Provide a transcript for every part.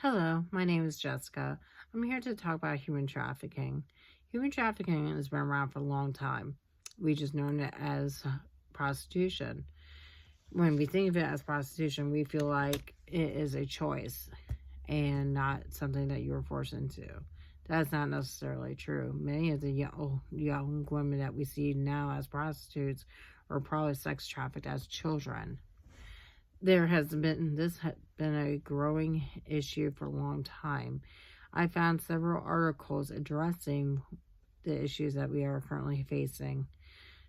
Hello, my name is Jessica. I'm here to talk about human trafficking. Human trafficking has been around for a long time. We just know it as prostitution. When we think of it as prostitution, we feel like it is a choice and not something that you were forced into. That's not necessarily true. Many of the young women that we see now as prostitutes are probably sex trafficked as children. This has been a growing issue for a long time. I found several articles addressing the issues that we are currently facing.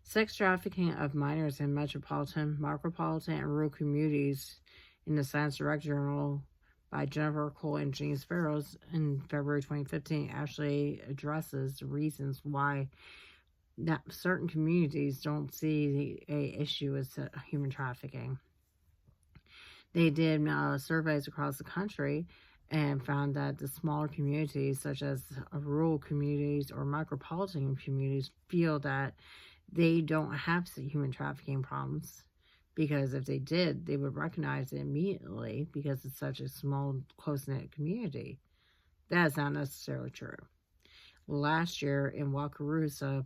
Sex trafficking of minors in metropolitan, micropolitan, and rural communities in the Science Direct Journal by Jennifer Cole and James Farrows in February 2015 actually addresses the reasons why that certain communities don't see a issue with human trafficking. They did surveys across the country and found that the smaller communities, such as rural communities or micropolitan communities, feel that they don't have human trafficking problems because if they did, they would recognize it immediately because it's such a small, close-knit community. That is not necessarily true. Last year in Wakarusa,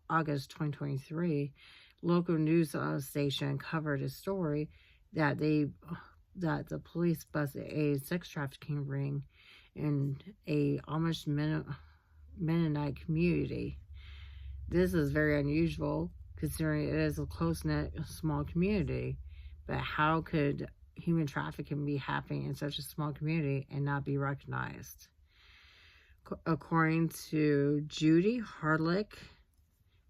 August 2023, local news station covered a story that the police busted a sex trafficking ring in a Amish Mennonite community. This is very unusual considering it is a close-knit small community. But how could human trafficking be happening in such a small community and not be recognized? According to Judy Hardlick,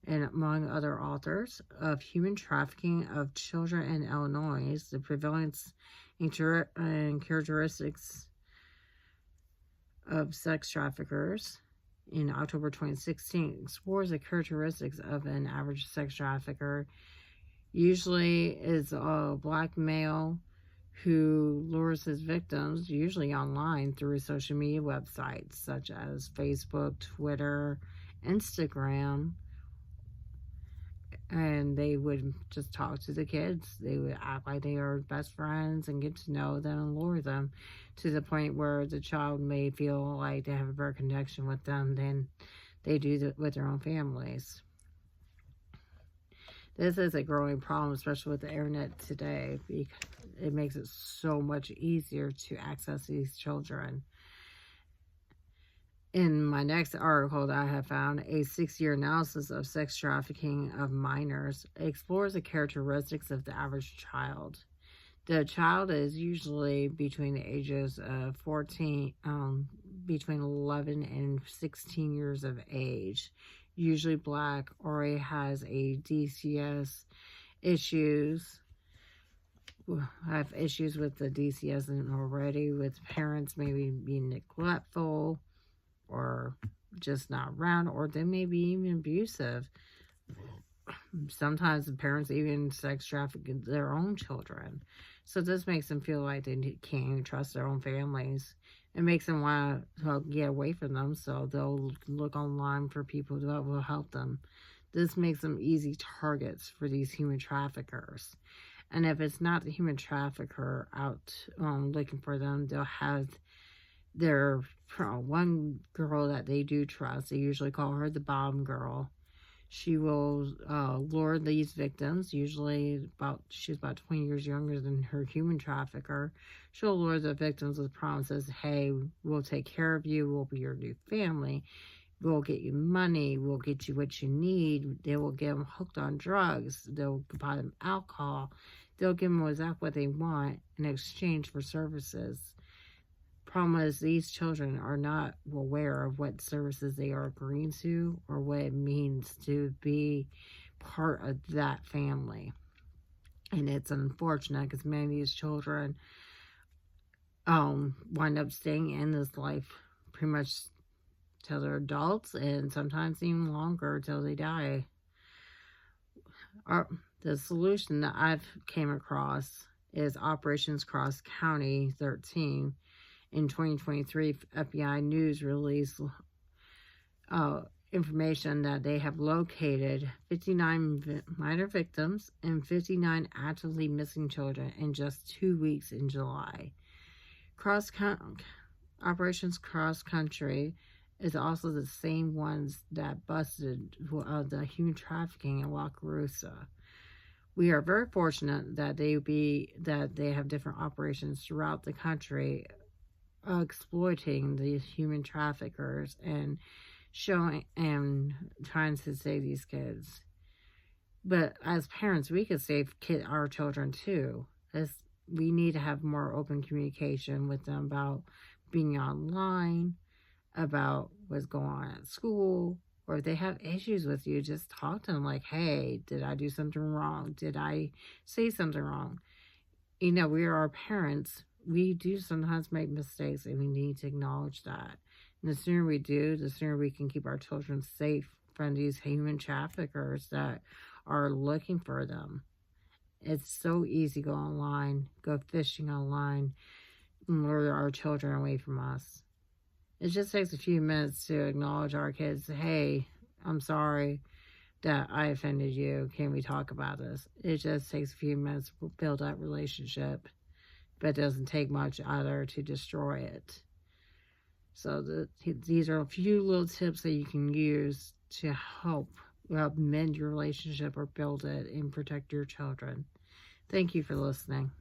and among other authors, of human trafficking of children in Illinois, the prevalence and characteristics of sex traffickers in October 2016 explores the characteristics of an average sex trafficker. Usually is a black male who lures his victims, usually online, through social media websites such as Facebook, Twitter, Instagram, and they would just talk to the kids. They would act like they are best friends and get to know them and lure them to the point where the child may feel like they have a better connection with them than they do with their own families. This is a growing problem, especially with the internet today, because it makes it so much easier to access these children. In my next article that I have found, a 6-year analysis of sex trafficking of minors explores the characteristics of the average child. The child is usually between the ages of between 11 and 16 years of age, usually black, or has a DCS issues. Have issues with the DCS already, with parents maybe being neglectful or just not around, or they may be even abusive. Sometimes the parents even sex traffic their own children. So this makes them feel like they can't even trust their own families. It makes them want to get away from them, so they'll look online for people that will help them. This makes them easy targets for these human traffickers. And if it's not the human trafficker out looking for them, they'll have their one girl that they do trust. They usually call her the bomb girl. She will lure these victims, usually she's about 20 years younger than her human trafficker. She'll lure the victims with promises, hey, we'll take care of you, we'll be your new family, we'll get you money, we'll get you what you need. They will get them hooked on drugs, they'll buy them alcohol, they'll give them exactly what they want in exchange for services. Problem is, these children are not aware of what services they are agreeing to or what it means to be part of that family. And it's unfortunate because many of these children wind up staying in this life pretty much till they're adults, and sometimes even longer till they die. The solution that I've came across is Operations Cross County 13. In 2023, FBI News released information that they have located 59 minor victims and 59 actively missing children in just 2 weeks in July. Operations Cross Country is also the same ones that busted the human trafficking in Wakarusa. We are very fortunate that they have different operations throughout the country, exploiting these human traffickers and showing and trying to save these kids. But as parents, we could save our children too. We need to have more open communication with them about being online, about what's going on at school, or if they have issues with you, just talk to them like, hey, did I do something wrong? Did I say something wrong? We are our parents. We do sometimes make mistakes, and we need to acknowledge that. And the sooner we do, the sooner we can keep our children safe from these human traffickers that are looking for them. It's so easy to go online, go fishing online, and lure our children away from us. It just takes a few minutes to acknowledge our kids. Hey, I'm sorry that I offended you. Can we talk about this? It just takes a few minutes to build that relationship, but it doesn't take much either to destroy it. So these are a few little tips that you can use to help mend your relationship or build it and protect your children. Thank you for listening.